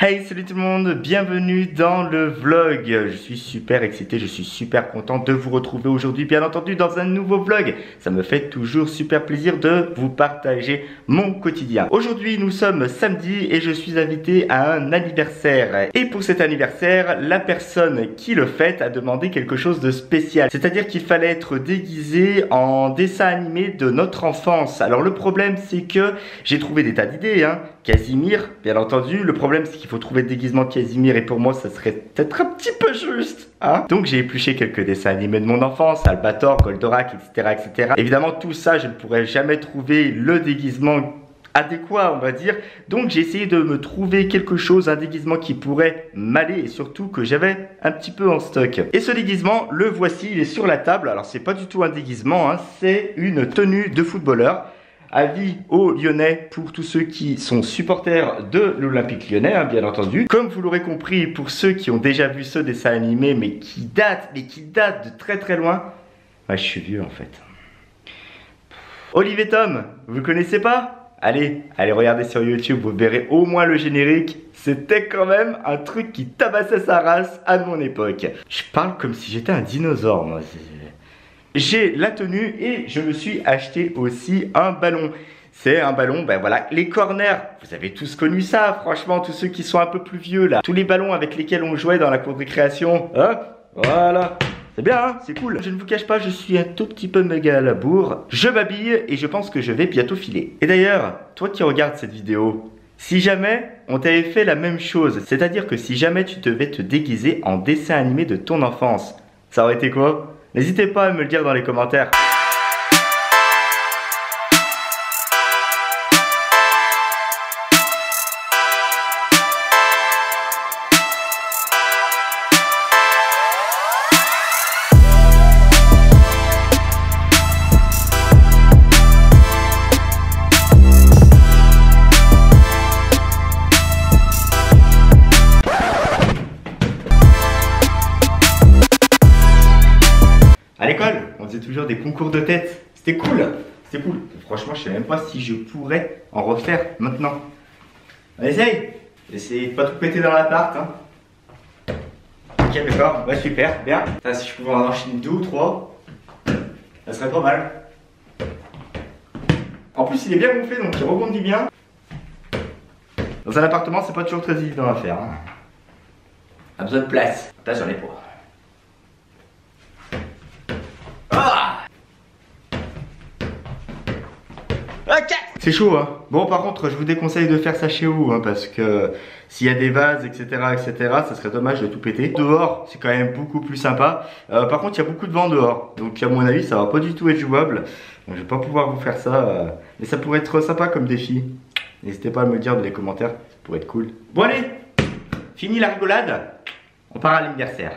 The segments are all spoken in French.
Hey, salut tout le monde, bienvenue dans le vlog. Je suis super excité, je suis super content de vous retrouver aujourd'hui, bien entendu, dans un nouveau vlog. Ça me fait toujours super plaisir de vous partager mon quotidien. Aujourd'hui, nous sommes samedi et je suis invité à un anniversaire. Et pour cet anniversaire, la personne qui le fête a demandé quelque chose de spécial. C'est-à-dire qu'il fallait être déguisé en dessin animé de notre enfance. Alors le problème, c'est que j'ai trouvé des tas d'idées, hein. Casimir, bien entendu. Le problème, c'est qu'il faut trouver le déguisement de Casimir et pour moi, ça serait peut-être un petit peu juste. Hein, donc j'ai épluché quelques dessins animés de mon enfance, Albator, Goldorak, etc., etc. Évidemment, tout ça, je ne pourrais jamais trouver le déguisement adéquat, on va dire. Donc j'ai essayé de me trouver quelque chose, un déguisement qui pourrait m'aller et surtout que j'avais un petit peu en stock. Et ce déguisement, le voici, il est sur la table. Alors c'est pas du tout un déguisement, hein, c'est une tenue de footballeur. Avis aux Lyonnais pour tous ceux qui sont supporters de l'Olympique Lyonnais, hein, bien entendu. Comme vous l'aurez compris, pour ceux qui ont déjà vu ce dessin animé, mais qui date de très très loin. Ouais, je suis vieux en fait. Olive et Tom, vous connaissez pas? Allez regarder sur YouTube, vous verrez au moins le générique. C'était quand même un truc qui tabassait sa race à mon époque. Je parle comme si j'étais un dinosaure, moi. J'ai la tenue et je me suis acheté aussi un ballon. C'est un ballon, ben voilà, les corners. Vous avez tous connu ça, franchement, tous ceux qui sont un peu plus vieux là. Tous les ballons avec lesquels on jouait dans la cour de récréation. Hop, voilà. C'est bien, hein, c'est cool. Je ne vous cache pas, je suis un tout petit peu méga à la bourre. Je m'habille et je pense que je vais bientôt filer. Et d'ailleurs, toi qui regardes cette vidéo, si jamais on t'avait fait la même chose, c'est-à-dire que si jamais tu devais te déguiser en dessin animé de ton enfance, ça aurait été quoi? N'hésitez pas à me le dire dans les commentaires. À l'école, on faisait toujours des concours de tête. C'était cool. C'était cool. Franchement, je sais même pas si je pourrais en refaire maintenant. On essaye. Essayez de pas tout péter dans l'appart. Hein. Ok, d'accord. Ouais, super. Bien. Enfin, si je pouvais en enchaîner 2 ou 3, ça serait pas mal. En plus, il est bien gonflé, donc il rebondit bien. Dans un appartement, c'est pas toujours très évident à faire. Hein. On a besoin de place. Là, j'en ai pas. C'est chaud, hein. Bon, par contre, je vous déconseille de faire ça chez vous, hein, parce que s'il y a des vases, etc., ça serait dommage de tout péter. Dehors, c'est quand même beaucoup plus sympa. Par contre, il y a beaucoup de vent dehors, donc à mon avis, ça va pas du tout être jouable. Donc, je vais pas pouvoir vous faire ça, mais ça pourrait être sympa comme défi. N'hésitez pas à me le dire dans les commentaires, ça pourrait être cool. Bon, allez, fini la rigolade, on part à l'anniversaire.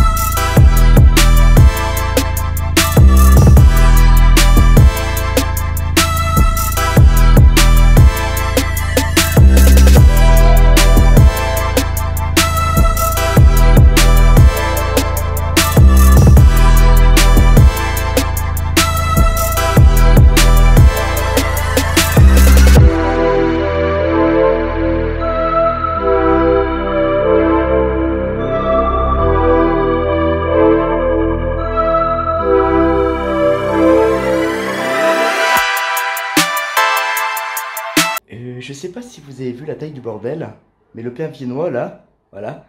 Je sais pas si vous avez vu la taille du bordel, mais le père viennois là, voilà,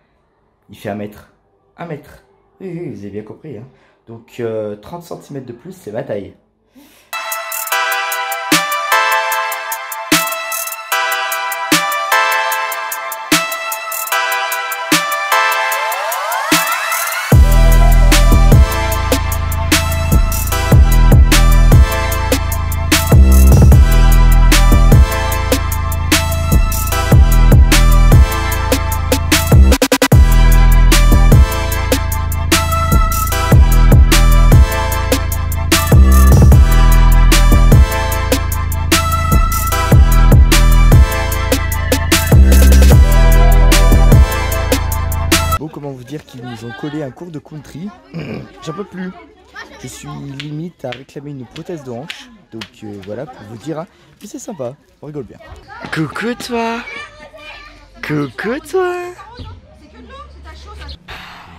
il fait 1 mètre. 1 mètre. Oui, vous avez bien compris. Hein. Donc 30 cm de plus, c'est ma taille. Comment vous dire qu'ils nous ont collé un cours de country. J'en peux plus. Je suis limite à réclamer une prothèse de hanche. Donc voilà pour vous dire. Hein. Mais c'est sympa, on rigole bien. Coucou toi. Coucou toi.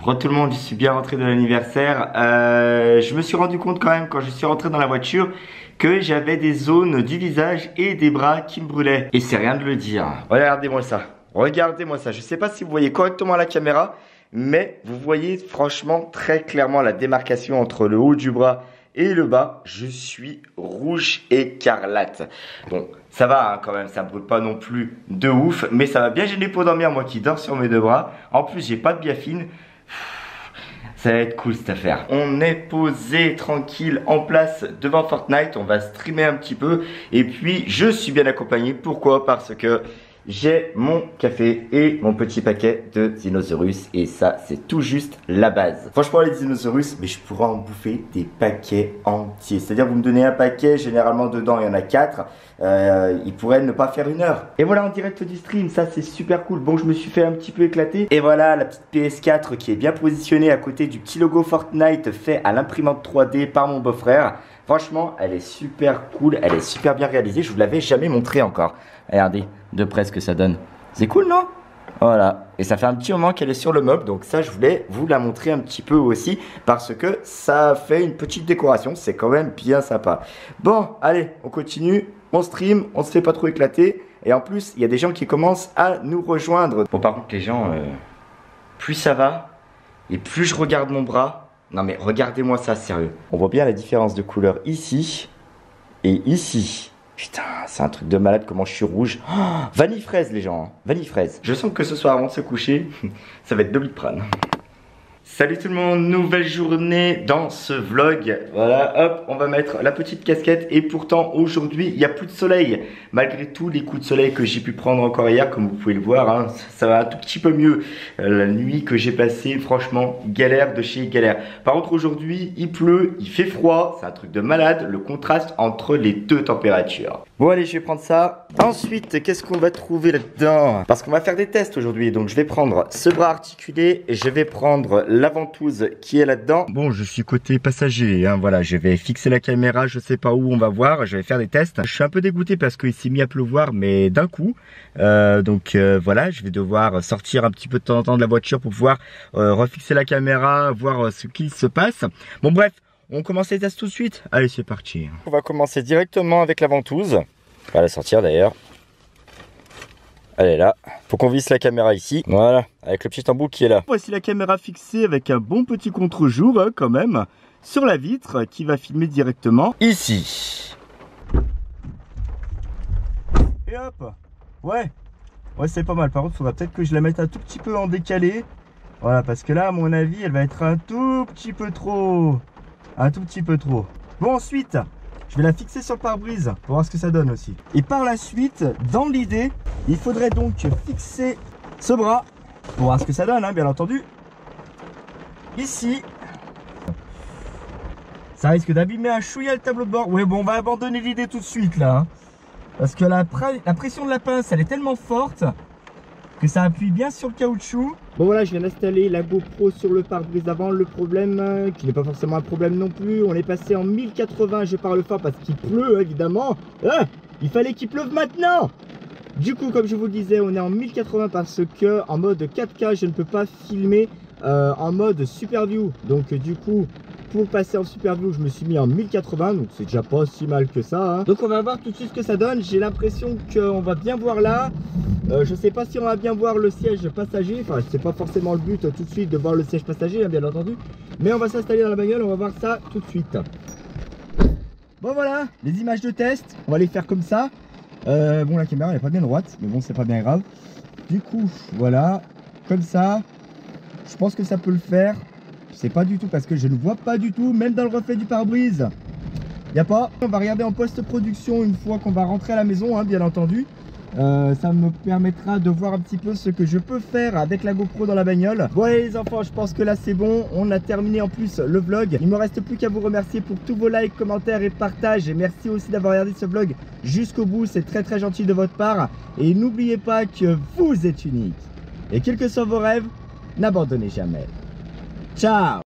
Re tout le monde, je suis bien rentré de l'anniversaire. Je me suis rendu compte quand même quand je suis rentré dans la voiture que j'avais des zones du visage et des bras qui me brûlaient. Et c'est rien de le dire. Regardez-moi ça. Regardez-moi ça. Je sais pas si vous voyez correctement à la caméra, mais vous voyez franchement très clairement la démarcation entre le haut du bras et le bas. Je suis rouge écarlate. Bon, ça va hein, quand même, ça brûle pas non plus de ouf, mais ça va bien gêner pour dormir, moi qui dors sur mes deux bras. En plus, j'ai pas de biafine. Ça va être cool cette affaire. On est posé tranquille en place devant Fortnite. On va streamer un petit peu. Et puis je suis bien accompagné. Pourquoi? Parce que j'ai mon café et mon petit paquet de dinosaurus. Et ça, c'est tout juste la base. Franchement, les dinosaurus, mais je pourrais en bouffer des paquets entiers. C'est-à-dire, vous me donnez un paquet, généralement dedans, il y en a 4. Il pourrait ne pas faire 1 heure. Et voilà, en direct du stream, ça c'est super cool. Bon, je me suis fait un petit peu éclater. Et voilà, la petite PS4 qui est bien positionnée à côté du petit logo Fortnite fait à l'imprimante 3D par mon beau-frère. Franchement, elle est super cool, elle est super bien réalisée. Je vous l'avais jamais montré encore. Regardez de près ce que ça donne. C'est cool, non? Voilà. Et ça fait un petit moment qu'elle est sur le meuble. Donc ça, je voulais vous la montrer un petit peu aussi. Parce que ça fait une petite décoration. C'est quand même bien sympa. Bon, allez, on continue. On stream, on se fait pas trop éclater. Et en plus, il y a des gens qui commencent à nous rejoindre. Bon, par contre, les gens, plus ça va, et plus je regarde mon bras. Non mais regardez-moi ça, sérieux. On voit bien la différence de couleur ici et ici. Putain, c'est un truc de malade comment je suis rouge. Oh, vanille fraise les gens, hein. Vanille fraise. Je sens que ce soir avant de se coucher, ça va être Doliprane. Salut tout le monde, nouvelle journée dans ce vlog. Voilà, hop, on va mettre la petite casquette. Et pourtant, aujourd'hui, il n'y a plus de soleil. Malgré tous les coups de soleil que j'ai pu prendre encore hier, comme vous pouvez le voir, hein, ça va un tout petit peu mieux. La nuit que j'ai passée, franchement, galère de chez galère. Par contre, aujourd'hui, il pleut, il fait froid. C'est un truc de malade, le contraste entre les deux températures. Bon, allez, je vais prendre ça. Ensuite, qu'est-ce qu'on va trouver là-dedans? Parce qu'on va faire des tests aujourd'hui. Donc, je vais prendre ce bras articulé et je vais prendre la ventouse qui est là-dedans. Bon, je suis côté passager, hein, voilà, je vais fixer la caméra, je sais pas où, on va voir, je vais faire des tests. Je suis un peu dégoûté parce qu'il s'est mis à pleuvoir, mais d'un coup. Donc voilà, je vais devoir sortir un petit peu de temps en temps de la voiture pour pouvoir refixer la caméra, voir ce qui se passe. Bon bref, on commence les tests tout de suite. Allez, c'est parti. On va commencer directement avec la ventouse. On va la sortir d'ailleurs. Elle est là. Faut qu'on visse la caméra ici. Voilà, avec le petit embout qui est là. Voici la caméra fixée avec un bon petit contre-jour hein, quand même sur la vitre qui va filmer directement ici. Et hop. Ouais, c'est pas mal. Par contre, il faudra peut-être que je la mette un tout petit peu en décalé. Voilà, parce que là, à mon avis, elle va être un tout petit peu trop. Un tout petit peu trop. Bon, ensuite, je vais la fixer sur le pare-brise pour voir ce que ça donne aussi. Et par la suite, dans l'idée, il faudrait donc fixer ce bras pour voir ce que ça donne, hein, bien entendu. Ici. Ça risque d'abîmer un chouïa le tableau de bord. Ouais, bon, on va abandonner l'idée tout de suite là. Hein, parce que la pression de la pince, elle est tellement forte que ça appuie bien sur le caoutchouc. Bon voilà, je viens d'installer la GoPro sur le pare-brise avant. Le problème, qui n'est pas forcément un problème non plus, on est passé en 1080, je parle fort parce qu'il pleut évidemment. Ah, il fallait qu'il pleuve maintenant. Du coup, comme je vous le disais, on est en 1080 parce que en mode 4K, je ne peux pas filmer en mode Super View. Donc du coup, pour passer en Super View, je me suis mis en 1080, donc c'est déjà pas si mal que ça. Hein. Donc on va voir tout de suite ce que ça donne. J'ai l'impression qu'on va bien voir là. Je sais pas si on va bien voir le siège passager. Enfin, c'est pas forcément le but tout de suite de voir le siège passager, hein, bien entendu. Mais on va s'installer dans la bagnole, on va voir ça tout de suite. Bon voilà, les images de test, on va les faire comme ça. Bon, la caméra elle est pas bien droite, mais bon, c'est pas bien grave. Du coup, voilà, comme ça. Je pense que ça peut le faire. Je sais pas du tout parce que je ne vois pas du tout, même dans le reflet du pare-brise. Y a pas. On va regarder en post-production une fois qu'on va rentrer à la maison, hein, bien entendu. Ça me permettra de voir un petit peu ce que je peux faire avec la GoPro dans la bagnole. Bon allez les enfants, je pense que là c'est bon. On a terminé en plus le vlog. Il me reste plus qu'à vous remercier pour tous vos likes, commentaires et partages. Et merci aussi d'avoir regardé ce vlog jusqu'au bout. C'est très très gentil de votre part. Et n'oubliez pas que vous êtes unique. Et quels que soient vos rêves, n'abandonnez jamais. Ciao!